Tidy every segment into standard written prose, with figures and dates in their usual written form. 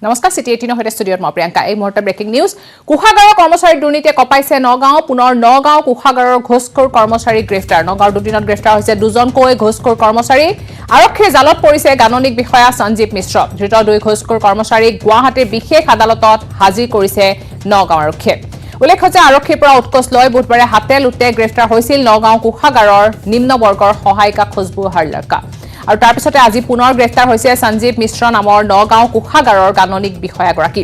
নমস্কাৰ সিটি 18 হৈতে ষ্টুডিঅত মই প্ৰিয়ংকা এই মুহূৰ্তে ব্ৰেকিং নিউজ কুখাগাৰৰ কৰ্মচাৰী দুৰ্নীতিয়ে কপাইছে নগাঁও পুনৰ নগাঁও কুখাগাৰৰ ঘোষখোৰ কৰ্মচাৰী গ্ৰেফতাৰ নগাঁও দুদিনত গ্ৰেফতাৰ হৈছে দুজনকৈ ঘোষখোৰ কৰ্মচাৰী আৰক্ষীৰ জালত পৰিছে গাননিক বিষয়া সঞ্জীৱ মিশ্ৰ ধৃত দুই ঘোষখোৰ কৰ্মচাৰীক গুৱাহাটীৰ বিশেষ আদালতত হাজিৰ কৰিছে নগাঁও আৰক্ষীয়ে উল্লেখ্য যে আৰক্ষীৰ পৰা উৎকোচ লৈ বুধবাৰে হাতে লুটে গ্ৰেফতাৰ হৈছিল নগাঁও কুখাগাৰৰ নিম্ন বৰ্গৰ সহায়িকা খুশবু হাৰলাকা আৰু তাৰ পিছতে আজি পুনৰ গ্ৰেফতাৰ হৈছে সঞ্জীৱ মিশ্ৰ নামৰ নগাঁও কুখাগাৰৰ গাননিক বিষয়াগৰাকী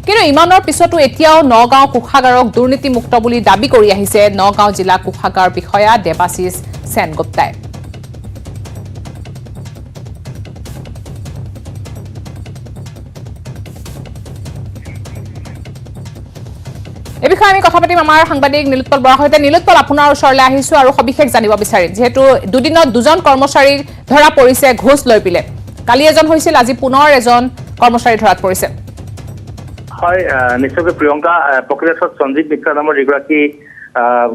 কিন্তু ইমানৰ পিছতো এতিয়াও নগাঁও কুখাগাৰক দুৰ্নীতিমুক্ত বুলি দাবী কৰি আহিছে নগাঁও জিলা কুখাগাৰ বিষয়া দেৱাশিষ সেনগুপ্তাই এই বিষয়ে আমি কথা পাতিম আমাৰ সাংবাদিক নীলোৎপল বৰাৰ সৈতে নীলোৎপল আপোনাৰ ওচৰলৈ আহিছো আৰু সবিশেষ জানিব বিচাৰিম যেহেতু দুদিনত দুজন কৰ্মচাৰী ধৰা পৰিছে ঘোষ লৈ পিলে কালি এজন হৈছিল আজি পুনৰ এজন কৰ্মচাৰী ধৰাত পৰিছে হয় নিশ্চয়কৈ প্ৰিয়ংকা প্ৰকৃতত সঞ্জীৱ মিশ্ৰ নামৰ যিগৰাকী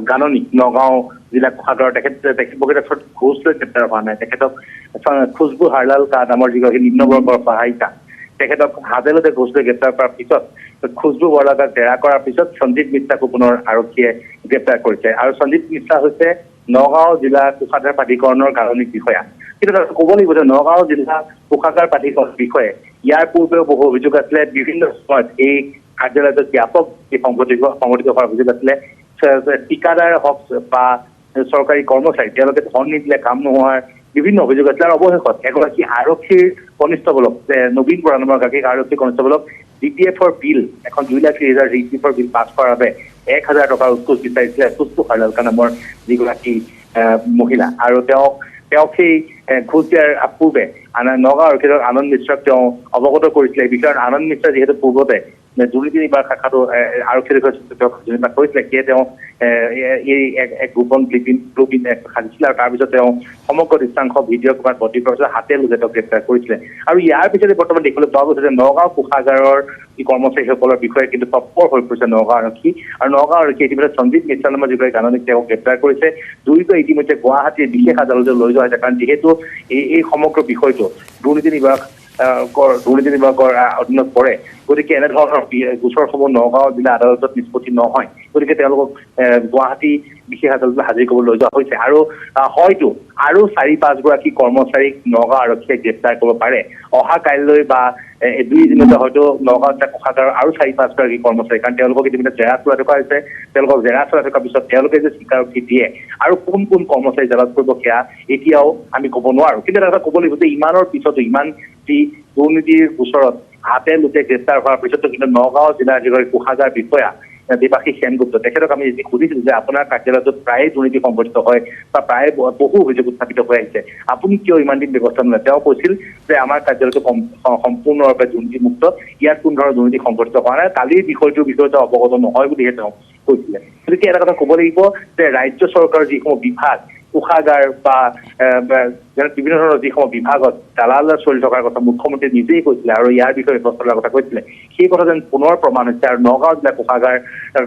গাননি নগাঁও জিলা কুখাগাৰৰ তেখেত প্ৰকৃতত ঘোষ লৈ গ্ৰেপ্তাৰ হোৱা নাই তেখেতক খুশবু হাৰলাকা নামৰ যিগৰাকী নিম্ন বৰ্গৰ সহায়িকা তেখেতক হাজেলতে ঘোষ লৈ গ্ৰেপ্তাৰ কৰাৰ পিছত খুশবু বৰলাকাক জেৰা কৰাৰ পিছত সঞ্জীৱ মিশ্ৰাকো পুনৰ আৰক্ষীয়ে গ্ৰেপ্তাৰ কৰিছে আৰু সঞ্জীৱ মিশ্ৰা হৈছে নগাঁও জিলা কুখাগাৰ প্ৰাধিকৰণৰ গাননিক বিষয়া কিন্তু ক'ব লাগিব যে নগাঁও জিলা কুখাগাৰ প্ৰাধিকৰণৰ বিষয়ে ইয়াৰ পূৰ্বেও বহু অভিযোগ আছিলে বিভিন্ন সময়ত এই কাৰ্যালয়ত ব্যাপক সংঘটিত হোৱাৰ অভিযোগ আছিলে ঠিকাদাৰ হওক বা চৰকাৰী কৰ্মচাৰী তেওঁলোকে ধন নিদিলে কাম নোহোৱাৰ বিভিন্ন অভিযোগ আছিলে আৰু অৱশেষত এগৰাকী আৰক্ষীৰ কনিষ্টবলক নবীন বৰা নামৰ এগৰাকী আৰক্ষী কনিষ্টবলক ডিপিএফৰ বিল এখন 2,30,000 ডিপিএফৰ বিল পাছ কৰাৰ বাবে 1,000 টকাৰ উৎকোচ বিচাৰিছিলে খুশবু হাৰলাকা নামৰ যিগৰাকী মহিলা আৰু তেওঁক সেই ঘোষ দিয়াৰ পূৰ্বে নগাঁও আৰক্ষীৰ আনন্দ মিশ্ৰক তেওঁ অৱগত কৰিছিলে এই বিষয়ত আনন্দ মিশ্ৰ যিহেতু পূৰ্বতে দুৰ্নীতি নিবাৰণ শাখাটো আৰক্ষীৰ বিষয়ে কৰিছিলে সেয়ে তেওঁ এই এক গোপন ব্লু প্ৰিণ্ট সাজিছিলে আৰু তাৰপিছত তেওঁ সমগ্ৰ দৃশ্যাংশ ভিডিঅ' ক'ৰবাত বন্দী কৰাৰ পিছত হাতে লোকে তেওঁক গ্ৰেপ্তাৰ কৰিছিলে আৰু ইয়াৰ পিছতে বৰ্তমান দেখিবলৈ পোৱা গৈছে যে নগাঁও কোষাগাৰৰ যি কৰ্মচাৰীসকলৰ বিষয়ে কিন্তু তৎপৰ হৈ পৰিছে নগাঁও আৰক্ষী আৰু নগাঁও আৰক্ষী ইতিমধ্যে সঞ্জীৱ মিশ্ৰ নামৰ যিগৰাকী গাননিক তেওঁক গ্ৰেপ্তাৰ কৰিছে দুয়োকে ইতিমধ্যে গুৱাহাটীৰ বিশেষ আদালতলৈ লৈ যোৱা হৈছে কাৰণ যিহেতু এই সমগ্ৰ বিষয়টো দুৰ্নীতি নিবাৰকৰ অধীনত পৰে গতিকে এনেধৰণৰ গোচৰসমূহ নগাঁও জিলা আদালতত নিষ্পত্তি নহয় গতিকে তেওঁলোকক গুৱাহাটী বিশেষ আদালতলৈ হাজিৰ কৰিবলৈ লৈ যোৱা হৈছে আৰু হয়তো আৰু 4-5 গৰাকী কৰ্মচাৰীক নগাঁও আৰক্ষীয়ে গ্ৰেপ্তাৰ কৰিব পাৰে অহা কাইলৈ বা 2 দিনতে হয়তো নগাঁও জিলা কোষাগাৰৰ আৰু 4-5 গৰাকী কৰ্মচাৰী কাৰণ তেওঁলোকক ইতিমধ্যে জেৰা চলাই থকা হৈছে তেওঁলোকক জেৰা চলাই থকাৰ পিছত তেওঁলোকে যে স্বীকাৰোক্তি দিয়ে আৰু কোন কৰ্মচাৰী জেৰাত কৰিব সেয়া এতিয়াও আমি ক'ব নোৱাৰো কিন্তু এটা ক'ব লাগিব যে ইমানৰ পিছতো ইমান যি দুৰ্নীতিৰ ওচৰত হাতে লোকে গ্ৰেপ্তাৰ হোৱাৰ পিছতো কিন্তু নগাঁও জিলাৰ যিগৰাকী কোষাগাৰ বিষয়া দেৱাশিষ সেনগুপ্ত তেখেতক আমি সুধিছিলো যে আপোনাৰ কাৰ্যালয়ত প্ৰায় দুৰ্নীতি সংঘটিত হয় বা প্ৰায় বহু অভিযোগ উত্থাপিত হৈ আহিছে আপুনি কিয় ইমান দিন ব্যৱস্থা নলয় তেওঁ কৈছিল যে আমাৰ কাৰ্যালয়টো সম্পূৰ্ণৰূপে দুৰ্নীতিমুক্ত ইয়াত কোনো ধৰণৰ দুৰ্নীতি সংঘটিত হোৱা নাই কালিৰ বিষয়টোৰ বিষয়ে অৱগত নহয় বুলিহে তেওঁ কৈছিলে গতিকে এটা কথা ক'ব লাগিব যে ৰাজ্য চৰকাৰৰ যিসমূহ বিভাগ কোষাগাৰ বা বিভিন্ন ধৰণৰ যিসমূহ বিভাগত দালাল চলি থকাৰ কথা মুখ্যমন্ত্ৰীয়ে নিজেই কৈছিলে আৰু ইয়াৰ বিষয়ে ব্যৱস্থা লোৱাৰ কথা কৈছিলে সেই কথা যেন পুনৰ প্ৰমাণ হৈছে আৰু নগাঁও জিলা কোষাগাৰ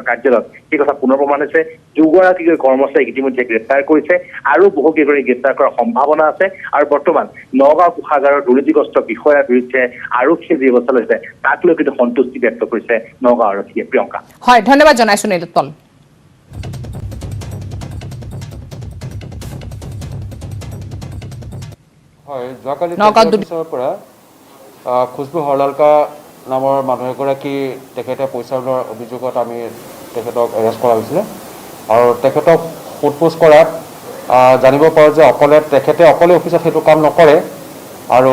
কাৰ্যালয়ত সেই কথা পুনৰ প্ৰমাণ হৈছে দুগৰাকী কৰ্মচাৰীক ইতিমধ্যে গ্ৰেপ্তাৰ কৰিছে আৰু বহুকেইগৰাকী গ্ৰেপ্তাৰ কৰাৰ সম্ভাৱনা আছে আৰু বৰ্তমান নগাঁও কোষাগাৰৰ দুৰ্নীতিগ্ৰস্ত বিষয়াৰ বিৰুদ্ধে আৰক্ষীয়ে যি ব্যৱস্থা লৈছে তাক লৈ কিন্তু সন্তুষ্টি ব্যক্ত কৰিছে নগাঁও আৰক্ষীয়ে প্ৰিয়ংকা হয় ধন্যবাদ জনাইছো নীলোৎপল হয় যোৱাকালি পৰা খুশবু হাৰলাকা নামৰ মানুহ এগৰাকী তেখেতে পইচা লোৱাৰ অভিযোগত আমি তেখেতক এৰেষ্ট কৰা হৈছিলে আৰু তেখেতক সোধপোছ কৰাত জানিব পাৰোঁ যে তেখেতে অকলে অফিচত সেইটো কাম নকৰে আৰু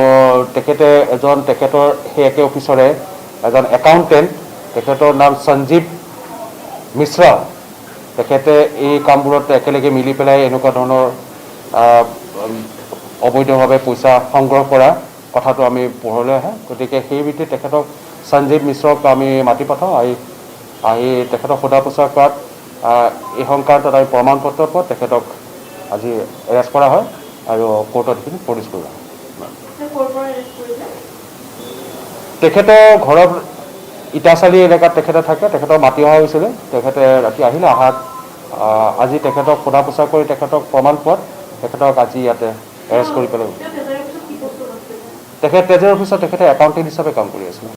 তেখেতৰ সেই একে অফিচৰে এজন একাউণ্টেণ্ট তেখেতৰ নাম সঞ্জীৱ মিশ্ৰ তেখেতে এই কামবোৰত একেলগে মিলি পেলাই এনেকুৱা ধৰণৰ অবৈধভাৱে পইচা সংগ্ৰহ কৰা কথাটো আমি পোহৰলৈ আহে গতিকে সেই ভিত্তিত তেখেতক সঞ্জীৱ মিশ্ৰক আমি মাতি পঠাওঁ আহি তেখেতক সোধা পোছা কৰাত এই সংক্ৰান্তত আমি প্ৰমাণ পত্ৰৰ পৰা তেখেতক আজি এৰেষ্ট কৰা হয় আৰু কোৰ্টত এইখিনি প্ৰডিউচ কৰা হয় তেখেতৰ ঘৰৰ ইটাচালি এলেকাত তেখেতে থাকে তেখেতক মাতি অহা হৈছিলে তেখেতে ৰাতি আহিলে আজি তেখেতক সোধা পোছা কৰি তেখেতক প্ৰমাণ পোৱাত তেখেতক আজি ইয়াতে এৰেষ্ট কৰি পেলাই তেখেত তেজৰ অফিচত তেখেতে একাউণ্টেণ্ট হিচাপে কাম কৰি আছিলে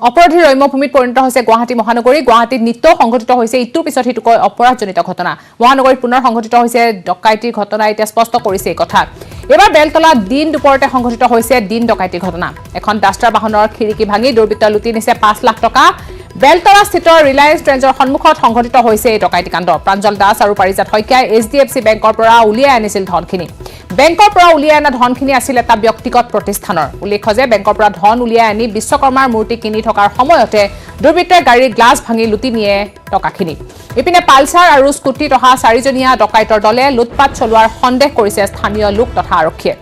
অপৰাধীৰ ৰম্যভূমিত পৰিণত হৈছে গুৱাহাটী মহানগৰী গুৱাহাটীত নিত্য সংঘটিত হৈছে ইটোৰ পিছত সিটোকৈ অপৰাধজনিত ঘটনা মহানগৰীত পুনৰ সংঘটিত হৈছে ডকাইতিৰ ঘটনা এতিয়া স্পষ্ট কৰিছে এই কথা এবাৰ বেলতলাত দিন দুপৰতে সংঘটিত হৈছে দিন ডকাইতিৰ ঘটনা এখন ডাষ্টাৰ বাহনৰ খিৰিকী ভাঙি দুৰ্বৃত্ত লুটি নিছে 5 লাখ টকা বেলতলা স্থিত ৰিলায়েন্স ট্ৰেঞ্জৰ সন্মুখত সংঘটিত হৈছে এই ডকাইতি কাণ্ড প্ৰাঞ্জল দাস আৰু পাৰিজাত শইকীয়াই HDFC বেংকৰ পৰা উলিয়াই আনিছিল ধনখিনি বেংকৰ পৰা উলিয়াই অনা ধনখিনি আছিল এটা ব্যক্তিগত প্ৰতিষ্ঠানৰ উল্লেখ্য যে বেংকৰ পৰা ধন উলিয়াই আনি বিশ্বকৰ্মাৰ মূৰ্তি কিনি থকাৰ সময়তে দুৰ্বৃত্তই গাড়ীৰ গ্লাছ ভাঙি লুটি নিয়ে টকাখিনি ইপিনে পালচাৰ আৰু স্কুটিত অহা 4জনীয়া ডকাইতৰ দলে লুটপাট চলোৱাৰ সন্দেহ কৰিছে স্থানীয় লোক তথা আৰক্ষীয়ে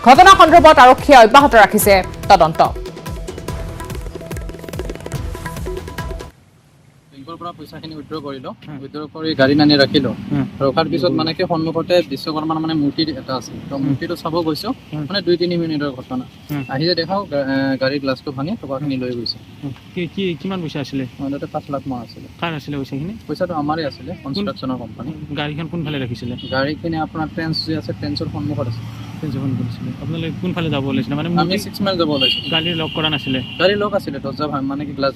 ঘটনা সন্দৰ্ভত আৰক্ষীয়ে অব্যাহত ৰাখিছে তদন্ত পৰা পইচাখিনি উইথড্ৰ কৰিলো উইথড্ৰ কৰি গাড়ী নানি ৰাখিলো ৰখাৰ পিছত মানে কি সন্মুখতে বিশ্বকৰ্মাৰ মানে মূৰ্তি এটা আছে তো মূৰ্তিটো চাব গৈছো মানে 2-3 মিনিটৰ ঘটনা আহি যে দেখাও গাড়ীৰ গ্লাছটো ভাঙি টকাখিনি লৈ গৈছে কি কিমান পইচা আছিলে মানে 5 লাখ মান আছিলে কাৰ আছিলে পইচাখিনি পইচাটো আমাৰে আছিলে কনষ্ট্ৰাকচনৰ কোম্পানী গাড়ীখন কোনফালে ৰাখিছিলে গাড়ীখিনি আপোনাৰ ট্ৰেন্স যে আছে ট্ৰেন্সৰ সন্মুখত আছে যখন কৰিছিলে আপোনালোকে কোনফালে যাব ওলাইছিলে মানে আমি 6 মাইল যাব ওলাইছিলো গাড়ী লক কৰা নাছিলে গাড়ী লক আছিলে দৰ্জা মানে কি গ্লাছ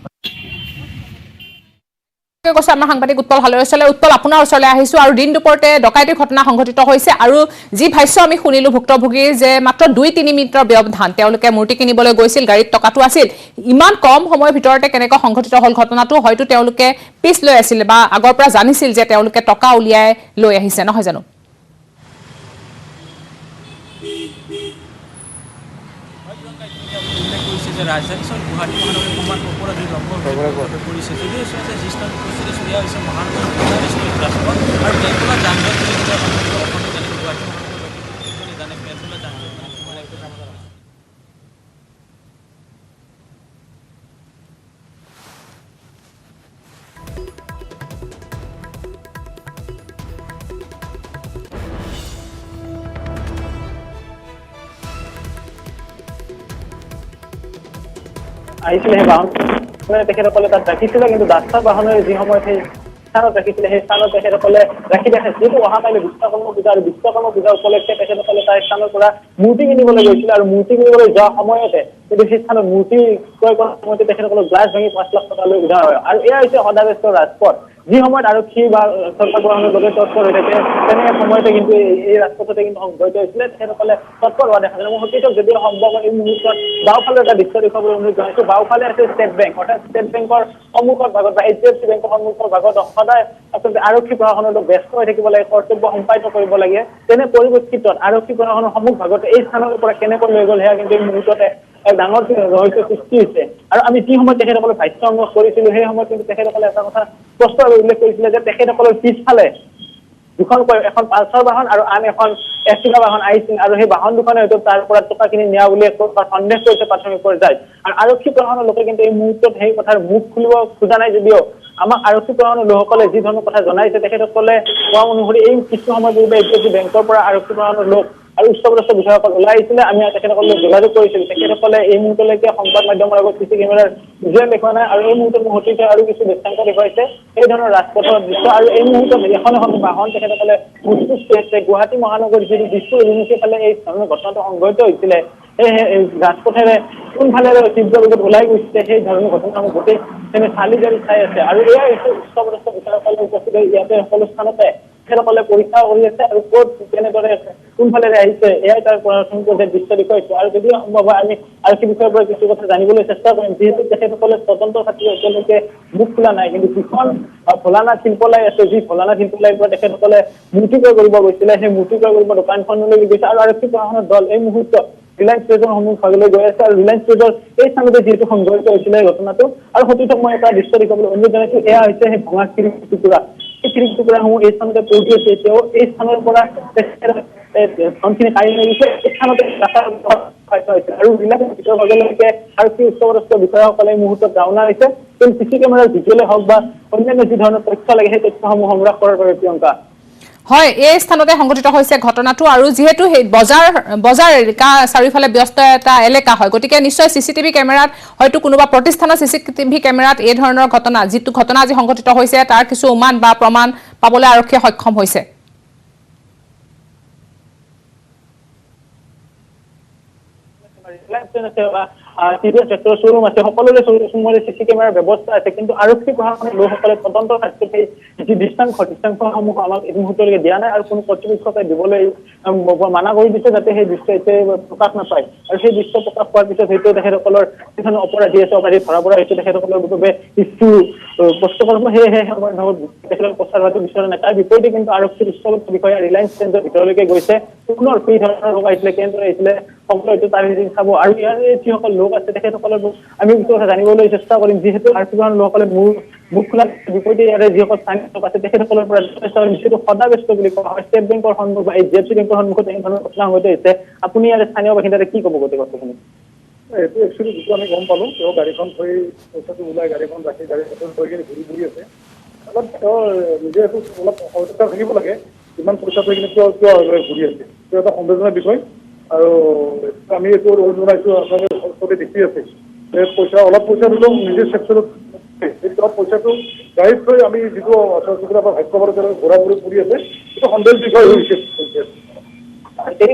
কৈছে আমাৰ সাংবাদিক উৎপল হালৰচলে উৎপল আপোনাৰ ওচৰলৈ আহিছো আৰু দিন দুপৰতে ডকাইতিৰ ঘটনা সংঘটিত হৈছে আৰু যি ভাষ্য আমি শুনিলো ভুক্তভোগীৰ যে মাত্ৰ 2-3 মিনিটৰ ব্যৱধান তেওঁলোকে মূৰ্তি কিনিবলৈ গৈছিল গাড়ীত টকাটো আছিল ইমান কম সময়ৰ ভিতৰতে কেনেকৈ সংঘটিত হ'ল ঘটনাটো হয়তো তেওঁলোকে পিছ লৈ আছিল বা আগৰ পৰা জানিছিল যে তেওঁলোকে টকা উলিয়াই লৈ আহিছে নহয় জানো ৰাজধানী চহৰ গুৱাহাটী মহানগৰীৰ সমান অপৰাধীৰ লম্বৰ পৰিছে যদিও যি স্থান পৰিস্থিতি চলিয়া হৈছে মহানগৰীৰ আৰু বেলতলা যানজঁট গুৱাহাটী মহানগৰ জানে বেলতলা যানজঁট আহিছিলে সেই বাহন তেখেতসকলে তাত ৰাখিছিলে কিন্তু ডাষ্টাৰ বাহনেৰে যি সময়ত সেই স্থানত ৰাখিছিলে সেই স্থানত তেখেতসকলে ৰাখি দেখে যিহেতু অহাকাইলৈ বিশ্বকৰ্মা পূজা আৰু বিশ্বকৰ্মা পূজা উপলক্ষে তেখেতসকলে তাৰ স্থানৰ পৰা মূৰ্তি কিনিবলৈ গৈছিলে আৰু মূৰ্তি কিনিবলৈ যোৱা সময়তে কিন্তু সেই স্থানত মূৰ্তি ক্ৰয় কৰাৰ সময়তে তেখেতসকলক গ্লাছ ভাঙি 5 লাখ টকা লৈ উদ্ধাৰ হয় আৰু এয়া হৈছে সদাব্যস্ত ৰাজপথ যি সময়ত আৰক্ষী বা চৰকাৰ প্ৰশাসনৰ লগত তৎপৰ হৈ থাকে তেনে সময়তে কিন্তু এই ৰাজপথতে কিন্তু সংঘটিত হৈছিলে তেখেতসকলে তৎপৰ হোৱা দেখা যায় মই হকীতক যদিও সম্ভৱ এই মুহূৰ্তত বাওঁফালে এটা দৃশ্য দেখুৱাবলৈ অনুৰোধ জনাইছো বাওঁফালে আছে ষ্টেট বেংক অৰ্থাৎ ষ্টেট বেংকৰ সন্মুখৰ ভাগত বা HDFC বেংকৰ সন্মুখৰ ভাগত সদায় আচলতে আৰক্ষী প্ৰশাসনৰ লগত ব্যস্ত হৈ থাকিব লাগে কৰ্তব্য সম্পাদিত কৰিব লাগে তেনে পৰিপ্ৰেক্ষিতত আৰক্ষী প্ৰশাসনৰ সন্মুখ ভাগতে এই স্থানৰ পৰা কেনেকৈ লৈ গ'ল সেয়া কিন্তু এই মুহূৰ্ততে এক ডাঙৰ ৰহস্য সৃষ্টি হৈছে আৰু আমি যি সময়ত তেখেতসকলে ভাষ্য সংগ্ৰহ কৰিছিলো সেই সময়ত কিন্তু তেখেতসকলে এটা কথা স্পষ্টভাৱে উল্লেখ কৰিছিলে যে তেখেতসকলৰ পিছফালে দুখনকৈ এখন পালচাৰ বাহন আৰু আন এখন এক্টিভা বাহন আহিছিল আৰু সেই বাহন দুখনে হয়তো তাৰ পৰা টকাখিনি নিয়া বুলি সন্দেহ কৰিছে প্ৰাথমিক পৰ্যায়ত আৰু আৰক্ষী প্ৰশাসনৰ লোকে কিন্তু এই মুহূৰ্তত সেই কথাৰ মুখ খুলিব খোজা নাই যদিও আমাক আৰক্ষী প্ৰশাসনৰ লোকসকলে যি ধৰণৰ কথা জনাইছে তেখেতসকলে কোৱা অনুসৰি এই কিছু সময় পূৰ্বে HDFC বেংকৰ পৰা আৰক্ষী প্ৰশাসনৰ লোক আৰু উচ্চপদস্থ বিষয়াসকল ওলাই আহিছিলে আমি তেখেতসকলক যোগাযোগ কৰিছিলোঁ তেখেতসকলে এই মুহূৰ্তলৈকে সংবাদ মাধ্যমৰ আগত চিচি কেমেৰাৰ ভিজুৱেল দেখুওৱা নাই আৰু এই মুহূৰ্তত মুহূৰ্ততে আৰু কিছু দৃষ্টান্ত দেখুৱাইছে এই ধৰণৰ ৰাজপথৰ দৃশ্য আৰু এই মুহূৰ্তত এখন বাহন তেখেতসকলে মুঠপুচ কৰিছে গুৱাহাটী মহানগৰীৰ যিটো দিছপুৰ অভিমুখী ফালে এই ধৰণৰ ঘটনাটো সংঘটিত হৈছিলে এই ৰাজপথেৰে কোনফালে তীব্ৰবেগত ওলাই গৈছিলে সেই ধৰণৰ ঘটনাসমূহ গোটেই তেনে চালি জাৰি চাই আছে আৰু এয়াই উচ্চপদস্থ বিষয়াসকলে উপস্থিত হৈ ইয়াতে সকলো স্থানতে তেখেতসকলে পৰীক্ষা কৰি আছে আৰু ক'ত কেনেদৰে কোনফালেৰে আহিছে এয়াই তাৰ প্ৰশাসন পৰ্যায়ত দৃশ্য দেখুৱাইছে আৰু যদি সম্ভৱ হয় আমি আৰক্ষী বিষয়ৰ পৰা কিছু কথা জানিবলৈ চেষ্টা কৰিম যিহেতু তেখেতসকলে তদন্তৰ খাতিৰত এতিয়ালৈকে মুখ খোলা নাই কিন্তু যিখন ভোলানাথ শিল্পলাই আছে যি ভোলানাথ শিল্পলাইৰ পৰা তেখেতসকলে মূৰ্তি ক্ৰয় কৰিব গৈছিলে সেই মূৰ্তি ক্ৰয় কৰিব দোকানখনলৈ গৈছে আৰু আৰক্ষী প্ৰশাসনৰ দল এই মুহূৰ্তত ৰিলায়েন্স ট্ৰেজৰ সন্মুখ ভাগলৈ গৈ আছে আৰু ৰিলায়েন্স ট্ৰেজৰ এই স্থানতে যিহেতু সংঘটিত হৈছিলে এই ঘটনাটো আৰু সঠিক মই এটা দৃশ্য দেখুৱাবলৈ অনুৰোধ জনাইছো এয়া হৈছে সেই ভঙা খিৰিকী টুকুৰা এই খিৰিকী টুকুৰাসমূহ এই স্থানতে পৰি আছে এতিয়াও এই স্থানৰ পৰা ধনখিনি কাঢ়ি লৈ গৈছে এই স্থানতে আৰু ৰিলায়েন্স ভিতৰ ভাগলৈকে আৰক্ষী উচ্চপদস্থ বিষয়াসকলে এই মুহূৰ্তত ৰাওনা হৈছে কিন্তু চিচি কেমেৰাৰ ভিজুৱেলে হওক বা অন্যান্য যি ধৰণৰ তথ্য লাগে সেই তথ্যসমূহ সংগ্ৰহ কৰাৰ বাবে প্ৰিয়ংকা হয় এই স্থানতে সংঘটিত হৈছে ঘটনাটো আৰু যেহেতু সেই বজাৰ এলেকা চাৰিওফালে ব্যস্ত এটা এলেকা হয় গতিকে নিশ্চয় CCTV কেমেৰাত হয়তো কোনোবা প্ৰতিষ্ঠানৰ CCTV কেমেৰাত এই ধৰণৰ ঘটনা যিটো ঘটনা আজি সংঘটিত হৈছে তাৰ কিছু উমান বা প্ৰমাণ পাবলৈ আৰক্ষীয়ে সক্ষম হৈছে ৰিলায়েন্স ট্ৰেক্টৰ শ্বৰুম আছে, সকলোৰে শ্বৰুমৰে চিচি কেমেৰাৰ ব্যৱস্থা আছে, কিন্তু আৰক্ষী প্ৰশাসনৰ লোকসকলে তদন্ত ক্ষেত্ৰত যি দৃশ্যাংশসমূহ আমাক এই মুহূৰ্তলৈকে দিয়া নাই আৰু কোনো কৰ্তৃপক্ষকে দিবলৈ মানা কৰি দিছে যাতে সেই দৃশ্য এতিয়া প্ৰকাশ নাপায়। আৰু সেই দৃশ্য প্ৰকাশ পোৱাৰ পিছত হয়তো তেখেতসকলৰ যিখন অপৰাধী আছে, অপৰাধী ধৰা পৰা হৈছে, তেখেতসকলৰ বাবে কিছু কষ্টকৰ হ'ব। সেয়েহে তেখেতসকল প্ৰচাৰ হোৱাটো বিচৰা নাই। তাৰ বিপৰীতে কিন্তু আৰক্ষীৰ উচ্চ বিষয়া ৰিলায়েন্স ট্ৰেণ্ডৰ ভিতৰলৈকে গৈছে, পুনৰ সেই ধৰণৰ লোক আহিছিলে, কেনেদৰে আহিছিলে সকলো হয়তো তাৰ চাব। আৰু ইয়াৰে যিসকল লোক আছে তেখেতসকলৰ আমি কিছু কথা জানিবলৈ চেষ্টা কৰিম, যিহেতু আৰক্ষী বাহিনীৰ লোকসকলে মুখ খোলাৰ বিপৰীতে ইয়াৰে যিসকল স্থানীয় লোক আছে তেখেতসকলৰ পৰা যথেষ্ট যিহেতু সদাব্যস্ত বুলি কোৱা হয়, ষ্টেট বেংকৰ সন্মুখ বা HDFC বেংকৰ সন্মুখত এই ধৰণৰ ঘটনা হৈ হৈছে। আপুনি ইয়াৰে স্থানীয় বাসিন্দাৰে কি ক'ব গোটেই কথাখিনি? এইটো একচুৱেলি যিটো আমি গম পালোঁ, তেওঁ গাড়ীখন থৈ পইচাটো ওলাই গাড়ীখন ৰাখি গাড়ীখন থৈ কিনে ঘূৰি আছে। অলপ তেওঁ নিজে এইটো অলপ সতৰ্কতা থাকিব লাগে, ইমান পইচা থৈ কিনে কিয় ঘূৰি আছে, এইটো এটা সন্দেহজনক বিষয়। আৰু আমি এইটো জনাইছোঁ, আপোনালোকে চবে দেখি আছে যে অলপ পইচা দিলেও নিজে চেকচনত পইচাটো গাড়ীত থৈ আমি যিটো ভাগ্যবান ঘূৰা ঘূৰি কৰি আছে, এইটো সন্দেহৰ বিষয় হৈছে।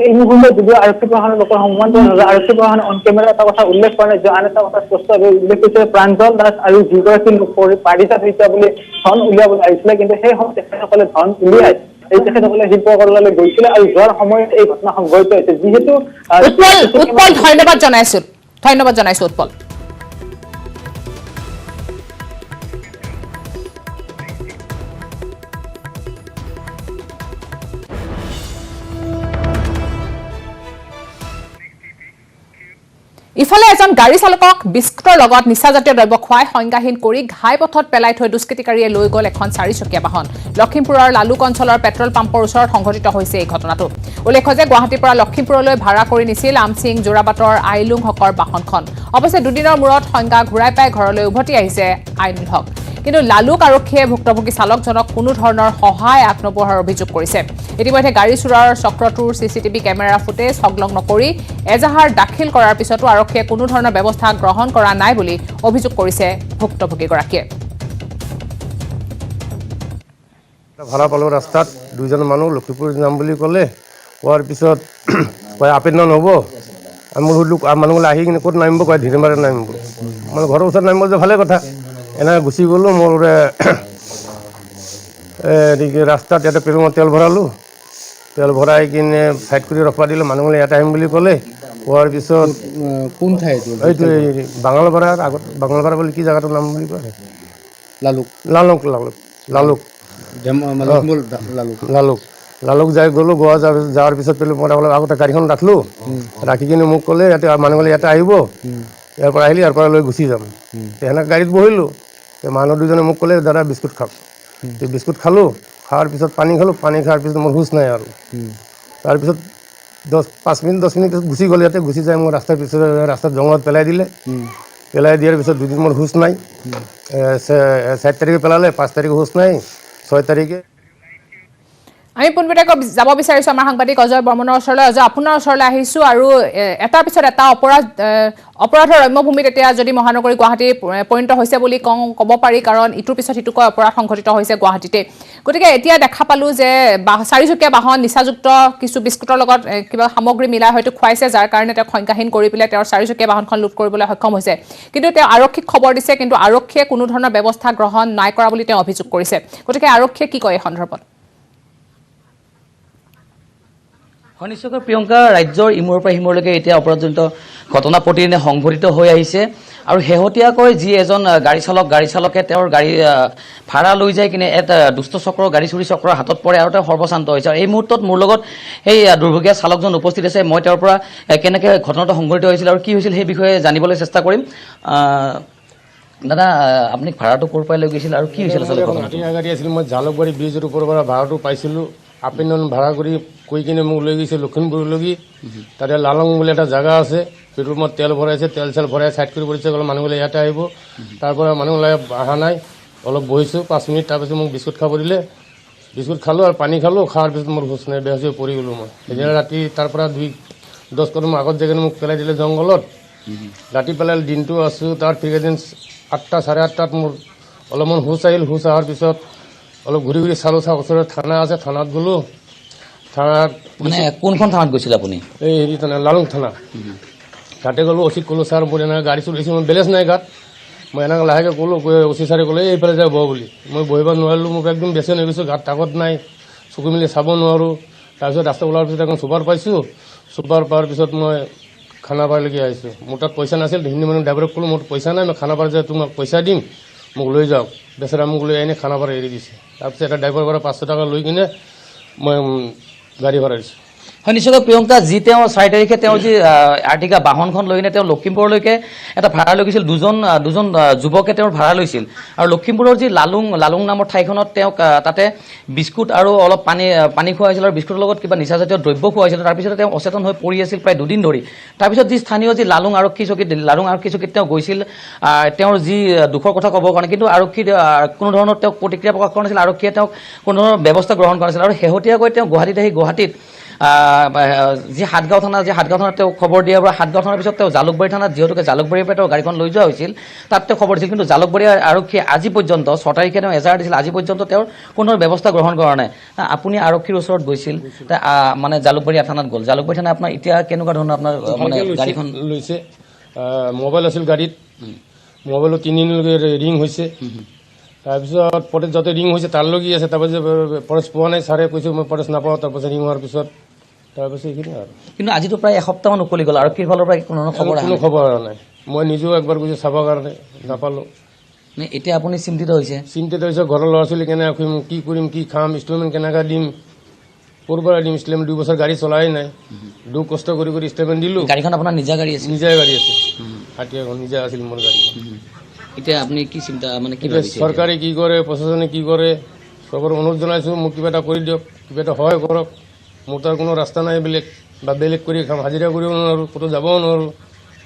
এই মুহূৰ্তত যদিও আৰক্ষী প্ৰশাসনৰ লোকৰ সন্মানটো আৰক্ষী প্ৰশাসনে অন কেমেৰা এটা কথা উল্লেখ কৰা নাই, যে আন এটা কথা স্পষ্টভাৱে উল্লেখ কৰিছে প্ৰাঞ্জল দাস আৰু যিগৰাকী লোক পাৰিজাত হত্যা বুলি ধন উলিয়াবলৈ আহিছিলে, কিন্তু সেই সময়ত তেখেতসকলে ধন উলিয়াই তেখেতসকলে শিল্পকলালৈ গৈছিলে আৰু যোৱাৰ সময়ত এই ঘটনা সংঘটিত হৈছে। যিহেতু উৎপল ধন্যবাদ জনাইছো উৎপল। ইফালে এজন গাড়ী চালকক বিস্কুটৰ লগত নিচাজাতীয় দ্ৰব্য খুৱাই সংজ্ঞাহীন কৰি ঘাই পথত পেলাই থৈ দুষ্কৃতিকাৰীয়ে লৈ গ'ল এখন 4-চকীয়া বাহন। লখিমপুৰৰ লালুক অঞ্চলৰ পেট্ৰল পাম্পৰ ওচৰত সংঘটিত হৈছে এই ঘটনাটো। উল্লেখ্য যে গুৱাহাটীৰ পৰা লখিমপুৰলৈ ভাড়া কৰি নিছিল আমচিং যোৰাবাটৰ আইলুং হকৰ বাহনখন। অৱশ্যে দুদিনৰ মূৰত সংজ্ঞা ঘূৰাই পাই ঘৰলৈ উভতি আহিছে আইনুল হক। কিন্তু লালুক আৰক্ষীয়ে ভুক্তভোগী চালকজনক কোনো ধৰণৰ সহায় আগনবঢ়োৱাৰ অভিযোগ কৰিছে। ইতিমধ্যে গাড়ী চোৰাৰ চক্ৰটোৰ CCTV কেমেৰা ফুটেজ সংলগ্ন কৰি এজাহাৰ দাখিল কৰাৰ পিছতো আৰক্ষীয়ে কোনো ধৰণৰ ব্যৱস্থা গ্ৰহণ কৰা নাই বুলি অভিযোগ কৰিছে ভুক্তভোগীগৰাকীয়ে। ভাড়া পালোঁ ৰাস্তাত, দুইজন মানুহ লখিমপুৰ যাম বুলি ক'লে, কোৱাৰ পিছত কয় আপেন নহ'ব। মই সুধিলোঁ মানুহবিলাক আহি কিনে ক'ত নামিব, কয় ধীৰেমাৰে নামিব। মানে ঘৰৰ ওচৰত নামিব যে ভালে কথা, এনেকৈ গুচি গ'লোঁ। মোৰ ৰাস্তাত ইয়াতে পেলুঙত তেল ভৰালোঁ, তেল ভৰাই কিনে চাইড কৰি ৰখোৱা দিলোঁ। মানুহবিলাক ইয়াতে আহিম বুলি ক'লে, কোৱাৰ পিছত কোন ঠাইত এইটো বাঙালপাৰাৰ আগত, বাঙালপাৰা বুলি কি জেগাটোৰ নাম বুলি কয়, লালুক লালুক যাই গ'লোঁ। গোৱা যোৱাৰ পিছত পেলোঁ মই আগতে গাড়ীখন ৰাখিলোঁ, ৰাখি কিনে মোক ক'লে ইয়াতে মানুহবিলাক ইয়াতে আহিব, ইয়াৰ পৰা আহিলে ইয়াৰ পৰা লৈ গুচি যাম। সেনেকৈ গাড়ীত বহিলোঁ। মানুহ দুজনে মোক ক'লে দাদা বিস্কুট খাওক। বিস্কুট খালোঁ, খোৱাৰ পিছত পানী খালোঁ, পানী খোৱাৰ পিছত মোৰ হুঁচ নাই আৰু। তাৰপিছত 5 মিনিট 10 মিনিট পিছত গুচি গ'ল। ইয়াতে গুচি যায় মোৰ ৰাস্তাৰ পিছতে ৰাস্তাত জংঘলত পেলাই দিলে। পেলাই দিয়াৰ পিছত দুদিন মোৰ হুঁচ নাই। 4 তাৰিখে পেলালে, 5 তাৰিখে হুঁচ নাই, 6 তাৰিখে। আমি পোনপটীয়াকৈ যাব বিচাৰিছোঁ আমাৰ সাংবাদিক অজয় বৰ্মনৰ ওচৰলৈ। অজয়, আপোনাৰ ওচৰলৈ আহিছোঁ আৰু এটাৰ পিছত এটা অপৰাধৰ ৰম্যভূমিত এতিয়া যদি মহানগৰী গুৱাহাটী পৰিণত হৈছে বুলি ক'ব পাৰি, কাৰণ ইটোৰ পিছত সিটোকৈ অপৰাধ সংঘটিত হৈছে গুৱাহাটীতে। গতিকে এতিয়া দেখা পালোঁ যে 4-চকীয়া বাহন নিচাযুক্ত কিছু বিস্কুটৰ লগত কিবা সামগ্ৰী মিলাই হয়তো খুৱাইছে, যাৰ কাৰণে তেওঁক সংজ্ঞাহীন কৰি পেলাই তেওঁৰ 4-চকীয়া বাহনখন লুট কৰিবলৈ সক্ষম হৈছে। কিন্তু তেওঁ আৰক্ষীক খবৰ দিছে, কিন্তু আৰক্ষীয়ে কোনো ধৰণৰ ব্যৱস্থা গ্ৰহণ নাই কৰা বুলি তেওঁ অভিযোগ কৰিছে। গতিকে আৰক্ষীয়ে কি কয় এই সন্দৰ্ভত? নিশ্চয়কৈ প্ৰিয়ংকা, ৰাজ্যৰ ইমূৰৰ পৰা সিমূৰলৈকে এতিয়া অপৰাধজনিত ঘটনা প্ৰতিদিনে সংঘটিত হৈ আহিছে। আৰু শেহতীয়াকৈ যি এজন গাড়ী চালকে তেওঁৰ গাড়ী ভাড়া লৈ যাই কিনে এটা দুষ্ট চক্ৰ, গাড়ী চুৰি চক্ৰৰ হাতত পৰে আৰু তেওঁ সৰ্বশান্ত হৈছে। আৰু এই মুহূৰ্তত মোৰ লগত সেই দুৰ্ভগীয়া চালকজন উপস্থিত আছে। মই তেওঁৰ পৰা কেনেকৈ ঘটনাটো সংঘটিত হৈছিল আৰু কি হৈছিল সেই বিষয়ে জানিবলৈ চেষ্টা কৰিম। দাদা, আপুনি ভাড়াটো ক'ৰ পৰা লৈ গৈছিল আৰু কি হৈছিল আচলতে? গাড়ী আছিল, মই জালুকবাৰী ব্ৰিজৰ ওপৰৰ পৰা ভাড়াটো পাইছিলোঁ। আপেনন ভাড়া কৰি কৈ কিনে মোক লৈ গৈছে লখিমপুৰলৈকে। তাতে লালং বুলি এটা জেগা আছে, পেট্ৰল পাম্পত তেল ভৰাইছে, তেল ভৰাই চাইড কৰি পৰিছে, ক'লে মানুহবিলাক ইয়াতে আহিব। তাৰ পৰা মানুহবিলাক অহা নাই, অলপ বহিছোঁ 5 মিনিট। তাৰপিছত মোক বিস্কুট খাব দিলে, বিস্কুট খালোঁ আৰু পানী খালোঁ। খোৱাৰ পিছত মোৰ হুঁচ নাই, বেহুচ হৈ পৰি গ'লোঁ মই। সেইদিনা ৰাতি তাৰ পৰা 2-10 কদম আগত জেগানে মোক পেলাই দিলে জংঘলত। ৰাতি পেলাই দিনটো আছোঁ। তাৰ ফিৰদিন 8টা 8:30টাত মোৰ অলপমান হুঁচ আহিল। হুঁচ অহাৰ পিছত অলপ ঘূৰি চালোঁ, ওচৰত থানা আছে, থানাত গ'লোঁ। থানাত মানে কোনখন থানাত গৈছিল আপুনি? এই হেৰি থানা, লালুং থানা। ঘাটে গ'লোঁ অচিত ক'লোঁ ছাৰ মোৰ এনেকৈ গাড়ী চলাইছোঁ মই বেলেঞ্চ নাই গাত মই এনেকৈ লাহেকৈ ক'লোঁ অচি ছাৰে ক'লে এইফালে যাই বহ বুলি মই বহিব নোৱাৰিলোঁ মোক একদম বেচেন হৈ গৈছোঁ গাত তাকত নাই চকু মেলি চাব নোৱাৰোঁ তাৰপিছত ৰাস্তা ওলোৱাৰ পিছত এখন চুপাৰ পাইছোঁ চুপাৰ পোৱাৰ পিছত মই খানাপাৰালৈকে আহিছোঁ মোৰ তাত পইচা নাছিল হিন্দী মানুহ ড্ৰাইভাৰক ক'লোঁ মোৰ পইচা নাই মই খানাপাৰা যাই তোমাক পইচা দিম মোক লৈ যাওক বেচেৰা মোক লৈ আনি খানাপাৰা এৰি দিছে তাৰপিছত এটা ড্ৰাইভাৰৰ পৰা 500 টকা লৈ কিনে মই গাড়ী ভাড়া দিছোঁ হয় নিশ্চয়কৈ প্ৰিয়ংকা যি তেওঁ 4 তাৰিখে তেওঁ যি আৰ্টিকা বাহনখন লৈ কিনে তেওঁ লখিমপুৰলৈকে এটা ভাড়া লৈ গৈছিল দুজন যুৱকে তেওঁৰ ভাড়া লৈছিল আৰু লখিমপুৰৰ যি লালুং নামৰ ঠাইখনত তেওঁক তাতে বিস্কুট আৰু অলপ পানী খুৱাইছিল আৰু বিস্কুটৰ লগত কিবা নিচাজাতীয় দ্ৰব্য খুৱাইছিল তাৰপিছত তেওঁ অচেতন হৈ পৰি আছিল প্ৰায় 2 দিন ধৰি তাৰপিছত যি স্থানীয় যি লালুং আৰক্ষী চকীত তেওঁ গৈছিল তেওঁৰ যি দুখৰ কথা ক'বৰ কাৰণে কিন্তু আৰক্ষী কোনো ধৰণৰ তেওঁক প্ৰতিক্ৰিয়া প্ৰকাশ কৰা নাছিল আৰক্ষীয়ে তেওঁক কোনো ধৰণৰ ব্যৱস্থা গ্ৰহণ কৰা নাছিল আৰু শেহতীয়াকৈ তেওঁ গুৱাহাটীত যি হাটগাঁও থানাত তেওঁ খবৰ দিয়াৰ পৰা হাটগাঁও থানাৰ পিছত তেওঁ জালুকবাৰী থানাত যিহেতুকে জালুকবাৰীৰ পৰা তেওঁ গাড়ীখন লৈ যোৱা হৈছিল তাত তেওঁ খবৰ দিছিল কিন্তু জালুকবাৰী আৰক্ষীয়ে আজি পৰ্যন্ত 6 তাৰিখে তেওঁ এজাহাৰ দিছিল আজি পৰ্যন্ত তেওঁৰ কোনো ব্যৱস্থা গ্ৰহণ কৰা নাই আপুনি আৰক্ষীৰ ওচৰত গৈছিল মানে জালুকবাৰী থানাত গ'ল জালুকবাৰী থানা আপোনাৰ এতিয়া কেনেকুৱা ধৰণৰ আপোনাৰ মানে গাড়ীখন লৈছে মোবাইল আছিল গাড়ীত মোবাইলত 3 দিনলৈকে ৰিং হৈছে তাৰপিছত পৰে যতে ৰিং হৈছে তাৰ লগি আছে তাৰপিছত পৰেশ পোৱা নাই ছাৰে কৈছে মই পৰেশ নাপাওঁ তাৰপিছত ৰিং হোৱাৰ পিছত তাৰপিছত এইখিনি আৰু কিন্তু আজিতো প্ৰায় এসপ্তাহমান উকলি গ'ল আৰক্ষীৰ ফালৰ পৰা কোনো খবৰ নাই মই নিজেও একবাৰ গৈছোঁ চাবৰ কাৰণে নাপালোঁ এতিয়া আপুনি চিন্তিত হৈছে ঘৰৰ ল'ৰা ছোৱালী কেনেকৈ খুৱাম কি কৰিম কি খাম ইনষ্টলমেণ্ট কেনেকৈ দিম ক'ৰ পৰা দিম ইনষ্টলমেণ্ট 2 বছৰ গাড়ী চলাই নাই দুখ কষ্ট কৰি ইনষ্টলমেণ্ট দিলোঁ গাড়ীখন আপোনাৰ নিজা গাড়ী আছে হাতীয়াখন নিজা আছিল মোৰ গাড়ী এতিয়া আপুনি কি চিন্তা মানে কি চৰকাৰে কি কৰে প্ৰশাসনে কি কৰে চবৰ অনুৰোধ জনাইছোঁ মোক কিবা এটা কৰি দিয়ক কিবা এটা সহায় কৰক মোৰ তাৰ কোনো ৰাস্তা নাই বেলেগ কৰি খাম হাজিৰা কৰিব নোৱাৰোঁ ক'তো যাবও নোৱাৰোঁ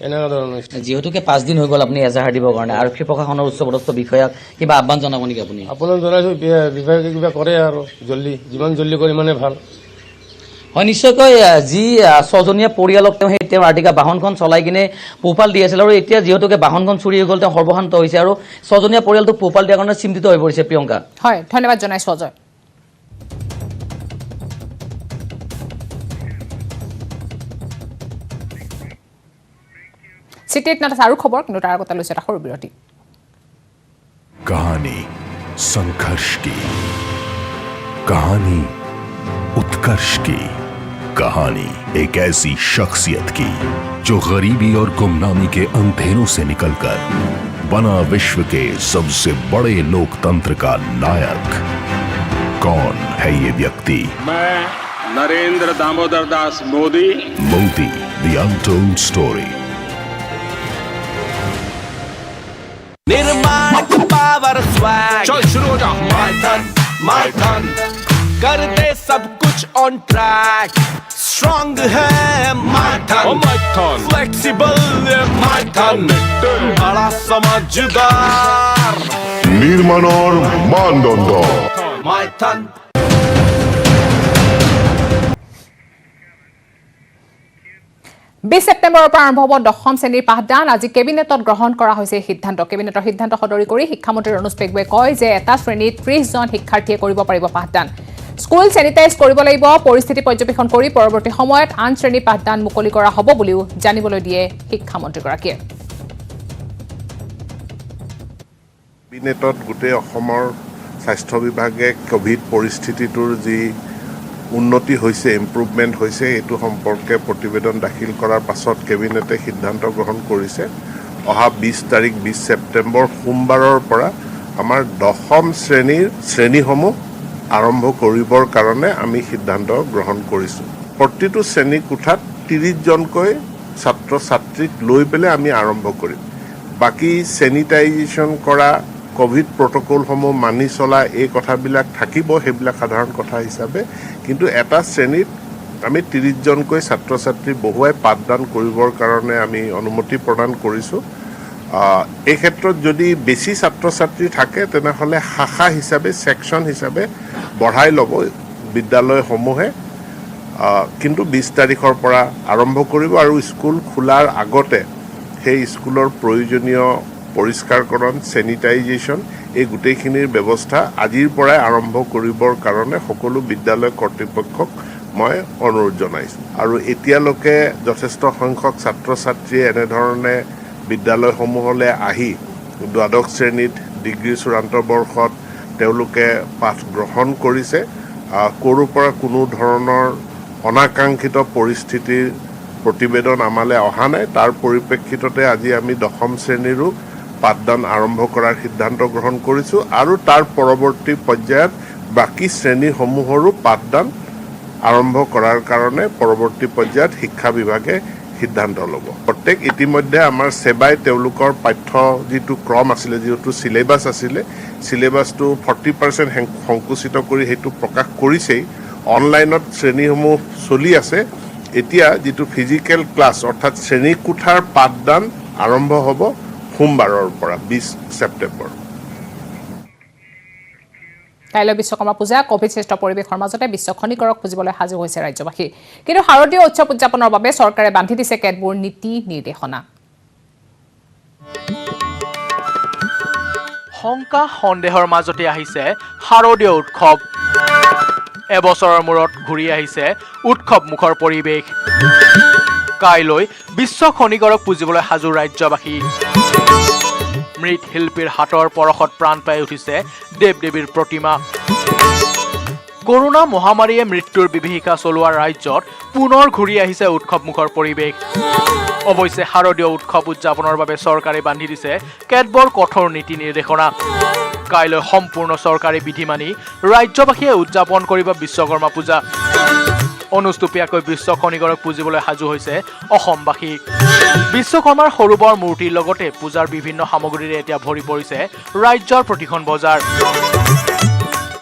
এনেকুৱা ধৰণৰ যিহেতুকে 5 দিন হৈ গ'ল আপুনি এজাহাৰ দিবৰ কাৰণে আৰক্ষী প্ৰশাসনৰ উচ্চপদস্থ বিষয়াক কিবা আহ্বান জনাব নেকি আপুনি আপোনাক জনাইছোঁ বিভাগে কিবা কৰে আৰু যিমান জল্দি কৰে ইমানে ভাল হয় নিশ্চয়কৈ যি 6জনীয়া পৰিয়ালক তেওঁ আৰ্টিকা বাহনখন চলাই কিনে পোহপাল দি আছিল আৰু এতিয়া যিহেতুকে বাহনখন চুৰি হৈ গ'ল তেওঁ সৰ্বশান্ত হৈছে আৰু 6জনীয়া পৰিয়ালটোক পোহপাল দিয়াৰ কাৰণে চিন্তিত হৈ পৰিছে প্ৰিয়ংকা হয় ধন্যবাদ জনাইছোঁ অজয় सिटी नाथ आरु खबर किन्तु तार आगते लैसे सৰু বিৰতি कहानी संघर्ष की कहानी उत्कर्ष की कहानी एक ऐसी शख्सियत की जो गरीबी और गुमनामी के अंधेरों से निकलकर बना विश्व के सबसे बड़े लोकतंत्र का नायक कौन है ये व्यक्ति मैं Narendra Damodar Das Modi the untold story निर्माण का पावर स्वैग चल शुरू हो जा माय टन कर दे सब कुछ ऑन ट्रैक स्ट्रॉन्ग है माय टन फ्लेक्सिबल माय टन बड़ा समझदार निर्माणर मानदंड माय टन 20 সেপ্টেম্বৰৰ পৰা আৰম্ভ হ'ব 10ম শ্ৰেণীৰ পাঠদান আজি কেবিনেটত গ্ৰহণ কৰা হৈছে সিদ্ধান্ত কেবিনেটৰ সিদ্ধান্ত সদৰি কৰি শিক্ষামন্ত্ৰী ৰণোজ পেগুৱে কয় যে এটা শ্ৰেণীত 30 জন শিক্ষাৰ্থীয়ে কৰিব পাৰিব পাঠদান স্কুল চেনিটাইজ কৰিব লাগিব পৰিস্থিতি পৰ্যবেক্ষণ কৰি পৰৱৰ্তী সময়ত আন শ্ৰেণী পাঠদান মুকলি কৰা হ'ব বুলিও জানিবলৈ দিয়ে শিক্ষামন্ত্ৰীগৰাকীয়ে কেবিনেটত গোটেই অসমৰ স্বাস্থ্য বিভাগে কোভিড পৰিস্থিতিটোৰ যি উন্নতি হৈছে ইমপ্ৰুভমেণ্ট হৈছে এইটো সম্পৰ্কে প্ৰতিবেদন দাখিল কৰাৰ পাছত কেবিনেটে সিদ্ধান্ত গ্ৰহণ কৰিছে অহা 20 ছেপ্টেম্বৰ সোমবাৰৰ পৰা আমাৰ 10ম শ্ৰেণীৰ শ্ৰেণীসমূহ আৰম্ভ কৰিবৰ কাৰণে আমি সিদ্ধান্ত গ্ৰহণ কৰিছোঁ প্ৰতিটো শ্ৰেণী কোঠাত 30 জনকৈ ছাত্ৰ ছাত্ৰীক লৈ পেলাই আমি আৰম্ভ কৰিম বাকি স্যানিটাইজেশন কৰা কোভিড প্ৰটোকলসমূহ মানি চলা এই কথাবিলাক থাকিব হেবিলাক সাধাৰণ কথা হিচাপে কিন্তু এটা শ্ৰেণীত আমি 30 জনকৈ ছাত্ৰ ছাত্ৰী বহুৱাই পাঠদান কৰিবৰ কাৰণে আমি অনুমতি প্ৰদান কৰিছোঁ এই ক্ষেত্ৰত যদি বেছি ছাত্ৰ ছাত্ৰী থাকে তেনেহলে শাখা হিচাপে সেকশন হিচাপে বঢ়াই ল'ব বিদ্যালয়সমূহে কিন্তু 20 তাৰিখৰ পৰা আৰম্ভ কৰিব আৰু স্কুল খোলাৰ আগতে সেই স্কুলৰ প্ৰয়োজনীয় পৰিষ্কাৰকৰণ স্যানিটাইজেশন এই গুটেইখিনিৰ ব্যৱস্থা আজিৰ পৰাই আৰম্ভ কৰিবৰ কাৰণে সকলো বিদ্যালয় কৰ্তৃপক্ষক মই অনুৰোধ জনাইছোঁ আৰু এতিয়ালৈকে যথেষ্ট সংখ্যক ছাত্ৰ ছাত্ৰীয়ে এনেধৰণে বিদ্যালয়সমূহলৈ আহি দ্বাদশ শ্ৰেণীত ডিগ্ৰী চূড়ান্ত বৰ্ষত তেওঁলোকে পাঠ গ্ৰহণ কৰিছে ক'ৰ পৰা কোনো ধৰণৰ অনাকাংক্ষিত পৰিস্থিতিৰ প্ৰতিবেদন আমালৈ অহা নাই তাৰ পৰিপ্ৰেক্ষিততে আজি আমি দশম শ্ৰেণীৰো পাঠদান আৰম্ভ কৰাৰ সিদ্ধান্ত গ্ৰহণ কৰিছোঁ আৰু তাৰ পৰৱৰ্তী পৰ্যায়ত বাকী শ্ৰেণীসমূহৰো পাঠদান আৰম্ভ কৰাৰ কাৰণে পৰৱৰ্তী পৰ্যায়ত শিক্ষা বিভাগে সিদ্ধান্ত ল'ব প্ৰত্যেক ইতিমধ্যে আমাৰ সেৱাই তেওঁলোকৰ পাঠ্য যিটো ক্ৰম আছিলে যিটো চিলেবাছ আছিলে চিলেবাছটো 40% সংকুচিত কৰি সেইটো প্ৰকাশ কৰিছেই অনলাইনত শ্ৰেণীসমূহ চলি আছে এতিয়া যিটো ফিজিকেল ক্লাছ অৰ্থাৎ শ্ৰেণীকোঠাৰ পাঠদান আৰম্ভ হ'ব সোমবাৰৰ পৰা 20 ছেপ্টেম্বৰ কাইলৈ বিশ্বকৰ্মা পূজা কোভিড শ্ৰেষ্ঠ পৰিৱেশৰ মাজতে বিশ্ব খনিকৰক পুজিবলৈ সাজু হৈছে ৰাজ্যবাসী কিন্তু শাৰদীয় উৎসৱ উদযাপনৰ বাবে চৰকাৰে বান্ধি দিছে কেতবোৰ নীতি নিৰ্দেশনা শংকা সন্দেহৰ মাজতে আহিছে শাৰদীয় উৎসৱ এবছৰৰ মূৰত ঘূৰি আহিছে উৎসৱ মুখৰ পৰিৱেশ কাইলৈ বিশ্ব খনিকৰক পুজিবলৈ সাজু ৰাজ্যবাসী মৃৎশিল্পীৰ হাতৰ পৰশত প্ৰাণ পাই উঠিছে দেৱ দেৱীৰ প্ৰতিমা কৰোনা মহামাৰীয়ে মৃত্যুৰ বিভীষিকা চলোৱা ৰাজ্যত পুনৰ ঘূৰি আহিছে উৎসৱ মুখৰ পৰিৱেশ অৱশ্যে শাৰদীয় উৎসৱ উদযাপনৰ বাবে চৰকাৰে বান্ধি দিছে কেতবোৰ কঠোৰ নীতি নিৰ্দেশনা কাইলৈ সম্পূৰ্ণ চৰকাৰী বিধি মানি ৰাজ্যবাসীয়ে উদযাপন কৰিব বিশ্বকৰ্মা পূজা অনুষ্টুপীয়াকৈ বিশ্ব খনিকৰক পুজিবলৈ সাজু হৈছে অসমবাসী বিশ্বকৰ্মাৰ সৰু বৰ মূৰ্তিৰ লগতে পূজাৰ বিভিন্ন সামগ্ৰীৰে এতিয়া ভৰি পৰিছে ৰাজ্যৰ প্ৰতিখন বজাৰ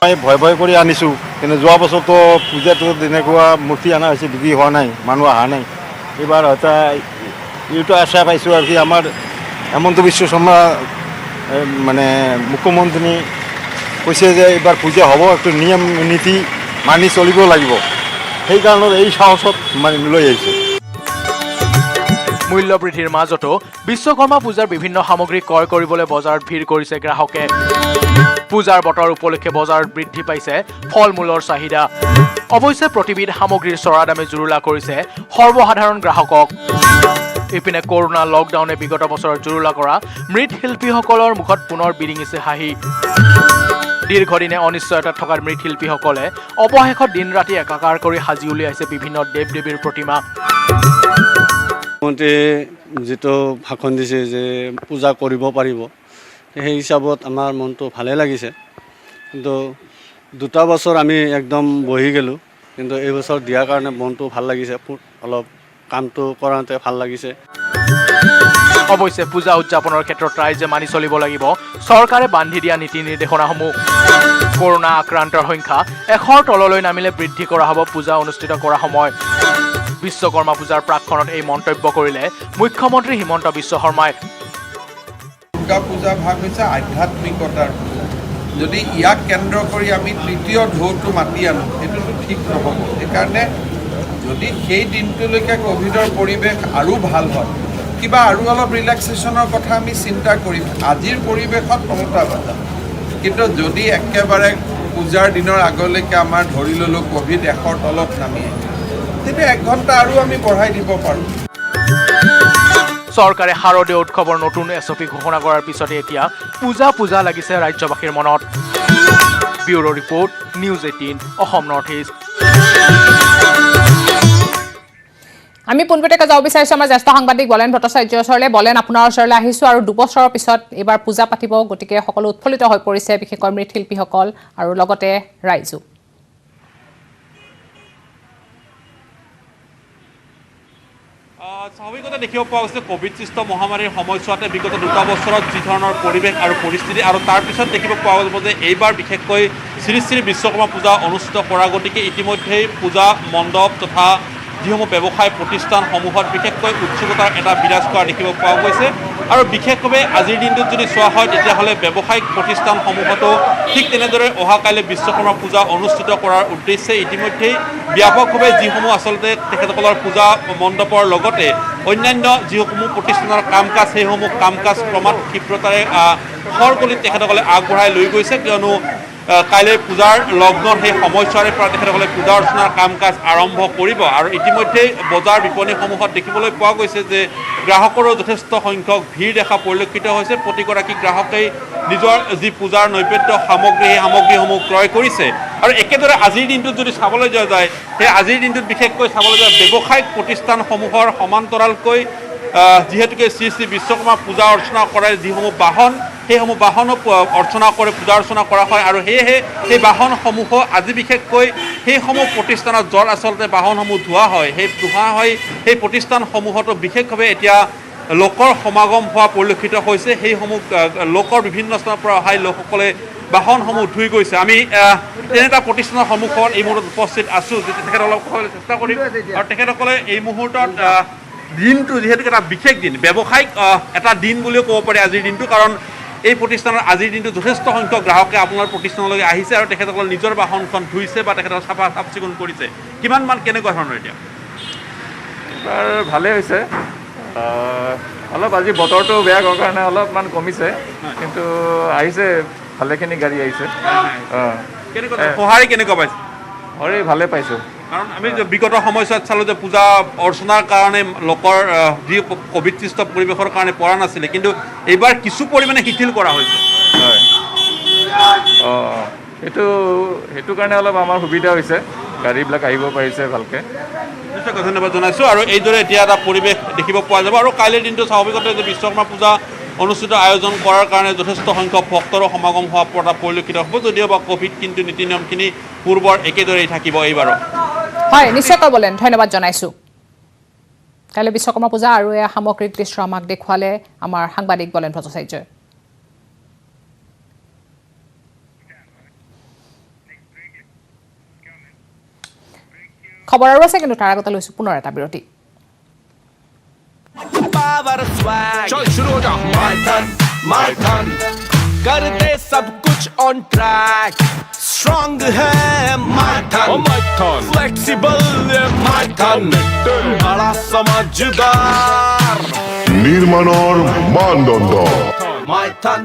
মই ভয় কৰি আনিছোঁ কিন্তু যোৱা বছৰতো পূজাটো তেনেকুৱা মূৰ্তি অনা হৈছে বিক্ৰী হোৱা নাই মানুহ অহা নাই এইবাৰ হয়তো এইটো আশা পাইছোঁ আৰু কি আমাৰ হেমন্ত বিশ্ব শৰ্মা মানে মুখ্যমন্ত্ৰী কৈছে যে এইবাৰ পূজা হ'ব একটু নিয়ম নীতি মানি চলিব লাগিব সেইকাৰণে এই সাহসত মানে লৈ আহিছে মূল্য বৃদ্ধিৰ মাজতো বিশ্বকৰ্মা পূজাৰ বিভিন্ন সামগ্ৰী ক্ৰয় কৰিবলৈ বজাৰত ভিৰ কৰিছে গ্ৰাহকে পূজাৰ বতৰ উপলক্ষে বজাৰত বৃদ্ধি পাইছে ফল মূলৰ চাহিদা অৱশ্যে প্ৰতিবিধ সামগ্ৰীৰ চৰা দামে জুৰুলা কৰিছে সৰ্বসাধাৰণ গ্ৰাহকক ইপিনে কৰোনা লকডাউনে বিগত বছৰত জুৰুলা কৰা মৃৎশিল্পীসকলৰ মুখত পুনৰ বিৰিঙিছে হাঁহি দীৰ্ঘদিনে অনিশ্চয়তাত থকা মৃৎশিল্পীসকলে অৱশেষত দিন ৰাতি একাকাৰ কৰি সাজি উলিয়াইছে বিভিন্ন দেৱ দেৱীৰ প্ৰতিমা মুখ্যমন্ত্ৰীয়ে যিটো ভাষণ দিছে যে পূজা কৰিব পাৰিব সেই হিচাপত আমাৰ মনটো ভালে লাগিছে কিন্তু দুটা বছৰ আমি একদম বহি গ'লোঁ কিন্তু এই বছৰ দিয়াৰ কাৰণে মনটো ভাল লাগিছে অলপ কামটো কৰাওঁতে ভাল লাগিছে অৱশ্যে পূজা উদযাপনৰ ক্ষেত্ৰত ৰাইজে মানি চলিব লাগিব চৰকাৰে বান্ধি দিয়া নীতি নিৰ্দেশনাসমূহ কৰোনা আক্ৰান্তৰ সংখ্যা 100ৰ তললৈ নামিলে বৃদ্ধি কৰা হ'ব পূজা অনুষ্ঠিত কৰা সময় বিশ্বকৰ্মা পূজাৰ প্ৰাক্ষণত এই মন্তব্য কৰিলে মুখ্যমন্ত্ৰী হিমন্ত বিশ্ব শৰ্মাই দুৰ্গা পূজা ভাগ হৈছে আধ্যাত্মিকতাৰ পূজা যদি ইয়াক কেন্দ্ৰ কৰি আমি তৃতীয় ঢৌটো মাতি আনো সেইটোতো ঠিক নহ'ব সেইকাৰণে যদি সেই দিনটোলৈকে কোভিডৰ পৰিৱেশ আৰু ভাল হয় কিবা আৰু অলপ ৰিলেক্সেশ্যনৰ কথা আমি চিন্তা কৰিম আজিৰ পৰিৱেশত ক্ষমতাবাদা কিন্তু যদি একেবাৰে পূজাৰ দিনৰ আগলৈকে আমাৰ ধৰি ল'লোঁ কোভিড 100ৰ তলত নামি আহে তেতিয়া 1 ঘণ্টা আৰু আমি বঢ়াই দিব পাৰোঁ চৰকাৰে শাৰদীয় উৎসৱৰ নতুন এছঅপি ঘোষণা কৰাৰ পিছতে এতিয়া পূজা লাগিছে ৰাজ্যবাসীৰ মনত bureau report news 18 Assam north east আমি পোনপটীয়াকৈ যাব বিচাৰিছোঁ আমাৰ জ্যেষ্ঠ সাংবাদিক বলেন ভট্টাচাৰ্যৰ ওচৰলৈ বলেন আপোনাৰ ওচৰলৈ আহিছোঁ আৰু 2 বছৰৰ পিছত এইবাৰ পূজা পাতিব গতিকে সকলো উৎফুল্লিত হৈ পৰিছে বিশেষকৈ মৃৎশিল্পীসকল আৰু লগতে ৰাইজো স্বাভাৱিকতে দেখিব পোৱা গৈছে কোভিড সৃষ্ট মহামাৰীৰ সময়ছোৱাতে বিগত 2 বছৰত যি ধৰণৰ পৰিৱেশ আৰু পৰিস্থিতি আৰু তাৰপিছত দেখিব পোৱা যাব যে এইবাৰ বিশেষকৈ শ্ৰী শ্ৰী বিশ্বকৰ্মা পূজা অনুষ্ঠিত কৰা গতিকে ইতিমধ্যেই পূজা মণ্ডপ তথা যিসমূহ ব্যৱসায় প্ৰতিষ্ঠানসমূহত বিশেষকৈ উৎসুকতাৰ এটা বিৰাজ কৰা দেখিব পোৱা গৈছে আৰু বিশেষভাৱে আজিৰ দিনটোত যদি চোৱা হয় তেতিয়াহ'লে ব্যৱসায়িক প্ৰতিষ্ঠানসমূহতো ঠিক তেনেদৰে অহাকাইলৈ বিশ্বকৰ্মা পূজা অনুষ্ঠিত কৰাৰ উদ্দেশ্যে ইতিমধ্যেই ব্যাপকভাৱে যিসমূহ আচলতে তেখেতসকলৰ পূজা মণ্ডপৰ লগতে অন্যান্য যিসমূহ প্ৰতিষ্ঠানৰ কাম কাজ সেইসমূহ কাম কাজ ক্ৰমাৎ ক্ষীপ্ৰতাৰে খৰকলিত তেখেতসকলে আগবঢ়াই লৈ গৈছে কিয়নো কাইলৈ পূজাৰ লগ্নৰ সেই সময়ছোৱাৰে পৰা তেখেতসকলে পূজা অৰ্চনাৰ কাম কাজ আৰম্ভ কৰিব আৰু ইতিমধ্যেই বজাৰ বিপণীসমূহত দেখিবলৈ পোৱা গৈছে যে গ্ৰাহকৰো যথেষ্ট সংখ্যক ভিৰ দেখা পৰিলক্ষিত হৈছে। প্ৰতিগৰাকী গ্ৰাহকেই নিজৰ যি পূজাৰ নৈবেদ্য সামগ্ৰী সেই সামগ্ৰীসমূহ ক্ৰয় কৰিছে আৰু একেদৰে আজিৰ দিনটোত যদি চাবলৈ যোৱা যায় সেই আজিৰ দিনটোত বিশেষকৈ চাবলৈ যোৱা ব্যৱসায়িক প্ৰতিষ্ঠানসমূহৰ সমান্তৰালকৈ যিহেতুকে শ্ৰী শ্ৰী বিশ্বকৰ্মা পূজা অৰ্চনা কৰে যিসমূহ বাহন সেইসমূহ বাহনো অৰ্চনা কৰে পূজা অৰ্চনা কৰা হয় আৰু সেয়েহে সেই বাহনসমূহ আজি বিশেষকৈ সেইসমূহ প্ৰতিষ্ঠানত য'ত আচলতে বাহনসমূহ ধোৱা হয় সেই প্ৰতিষ্ঠানসমূহতো বিশেষভাৱে এতিয়া লোকৰ সমাগম হোৱা পৰিলক্ষিত হৈছে। সেইসমূহ লোকৰ বিভিন্ন স্থানৰ পৰা অহা লোকসকলে বাহনসমূহ ধুই গৈছে। আমি তেনে এটা প্ৰতিষ্ঠানৰ সন্মুখত এই মুহূৰ্তত উপস্থিত আছোঁ যেতিয়া তেখেতসকলক চেষ্টা কৰিম আৰু তেখেতসকলে এই মুহূৰ্তত দিনটো যিহেতুকে এটা বিশেষ দিন ব্যৱসায়িক এটা দিন বুলিও ক'ব পাৰি আজিৰ দিনটো কাৰণ এই প্ৰতিষ্ঠানৰ আজিৰ দিনটো যথেষ্ট সংখ্যক গ্ৰাহকে আপোনাৰ প্ৰতিষ্ঠানলৈকে আহিছে আৰু তেখেতসকলে নিজৰ বাহনখন ধুইছে বা তেখেতসকলে চাফ চিকুণ কৰিছে। কিমানমান কেনেকুৱা ধৰণৰ এতিয়া এবাৰ ভালেই হৈছে অলপ আজি বতৰটো বেয়া হোৱাৰ কাৰণে অলপমান কমিছে কিন্তু আহিছে ভালেখিনি গাড়ী আহিছে। সঁহাৰি কেনেকুৱা পাইছে? সঁহাৰি ভালে পাইছোঁ কাৰণ আমি বিগত সময়ছোৱাত চালোঁ যে পূজা অৰ্চনাৰ কাৰণে লোকৰ যি কভিডসৃষ্ট পৰিৱেশৰ কাৰণে পৰা নাছিলে কিন্তু এইবাৰ কিছু পৰিমাণে শিথিল কৰা হৈছে। হয় সেইটো কাৰণে অলপ আমাৰ সুবিধা হৈছে গাড়ীবিলাক আহিব পাৰিছে ভালকৈ। নিশ্চয়কৈ ধন্যবাদ জনাইছোঁ আৰু এইদৰে এতিয়া এটা পৰিৱেশ দেখিব পোৱা যাব আৰু কাইলৈৰ দিনটো স্বাভাৱিকতে যে বিশ্বকৰ্মা পূজা অনুষ্ঠিত আয়োজন কৰাৰ কাৰণে যথেষ্ট সংখ্যক ভক্তৰো সমাগম হোৱা পৰা পৰিলক্ষিত হ'ব যদিও বা ক'ভিড কিন্তু নীতি নিয়মখিনি পূৰ্বৰ একেদৰেই থাকিব এইবাৰো। হয় নিশ্চয়কৈ বলেন ধন্যবাদ জনাইছোঁ। কাইলৈ বিশ্বকৰ্মা পূজা আৰু এয়া সামগ্ৰিক দৃশ্য আমাক দেখুৱালে আমাৰ সাংবাদিক বলেন ভট্টাচাৰ্যই। খবৰ আৰু আছে কিন্তু তাৰ আগতে লৈছোঁ পুনৰ এটা বিৰতি। चल शुरू हो जा my turn कर दे सब कुछ on track strong है my turn flexible my turn बड़ा समझदार নিৰ্মাণৰ মানদণ্ড my turn